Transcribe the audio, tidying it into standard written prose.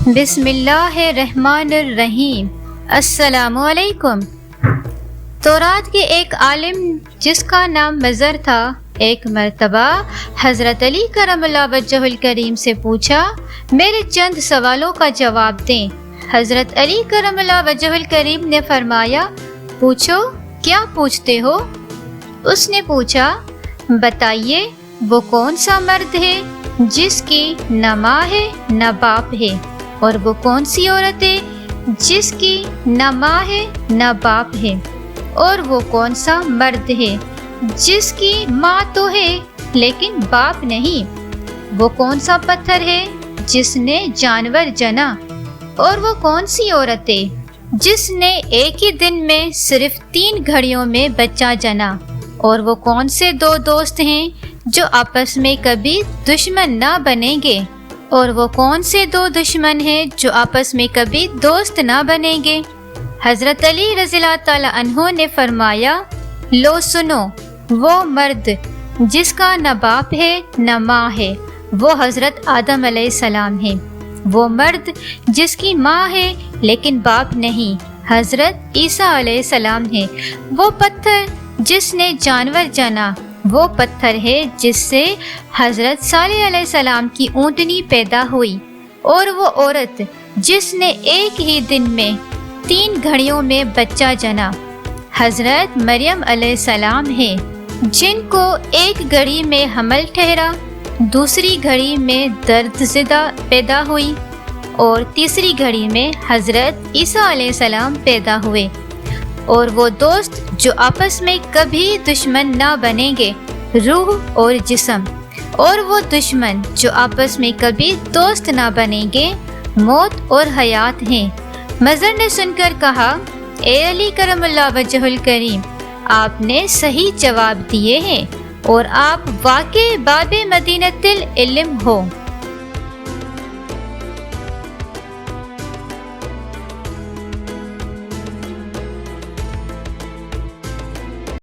بسم اللہ الرحمن الرحیم۔ السلام علیکم۔ تورات کے ایک عالم جس کا نام مضر تھا، ایک مرتبہ حضرت علی کرم اللہ وجہہ الکریم سے پوچھا، میرے چند سوالوں کا جواب دیں۔ حضرت علی کرم اللہ وجہہ الکریم نے فرمایا، پوچھو، کیا پوچھتے ہو؟ اس نے پوچھا، بتائیے وہ کون سا مرد ہے جس کی نہ ماں ہے نہ باپ ہے، اور وہ کون سی عورت ہے جس کی نہ ماں ہے نہ باپ ہے، اور وہ کون سا مرد ہے جس کی ماں تو ہے لیکن باپ نہیں، وہ کون سا پتھر ہے جس نے جانور جنا، اور وہ کون سی عورت ہے جس نے ایک ہی دن میں صرف 3 گھڑیوں میں بچہ جنا، اور وہ کون سے 2 دوست ہیں جو آپس میں کبھی دشمن نہ بنیں گے، اور وہ کون سے 2 دشمن ہیں جو آپس میں کبھی دوست نہ بنیں گے؟ حضرت علی رضی اللہ تعالی عنہ نے فرمایا، لو سنو، وہ مرد جس کا نہ باپ ہے نہ ماں ہے وہ حضرت آدم علیہ السلام ہے، وہ مرد جس کی ماں ہے لیکن باپ نہیں حضرت عیسیٰ علیہ السلام ہے، وہ پتھر جس نے جانور جنا وہ پتھر ہے جس سے حضرت صالح علیہ السلام کی اونٹنی پیدا ہوئی، اور وہ عورت جس نے ایک ہی دن میں 3 گھڑیوں میں بچہ جنا حضرت مریم علیہ السلام ہے، جن کو ایک گھڑی میں حمل ٹھہرا، دوسری گھڑی میں درد زدہ پیدا ہوئی، اور تیسری گھڑی میں حضرت عیسیٰ علیہ السلام پیدا ہوئے، اور وہ دوست جو آپس میں کبھی دشمن نہ بنیں گے، روح اور جسم، اور وہ دشمن جو آپس میں کبھی دوست نہ بنیں گے، موت اور حیات ہیں۔ مضر نے سن کر کہا، اے علی کرم اللہ وجہہ الکریم، آپ نے صحیح جواب دیے ہیں، اور آپ واقع باب مدینۃ العلم ہو۔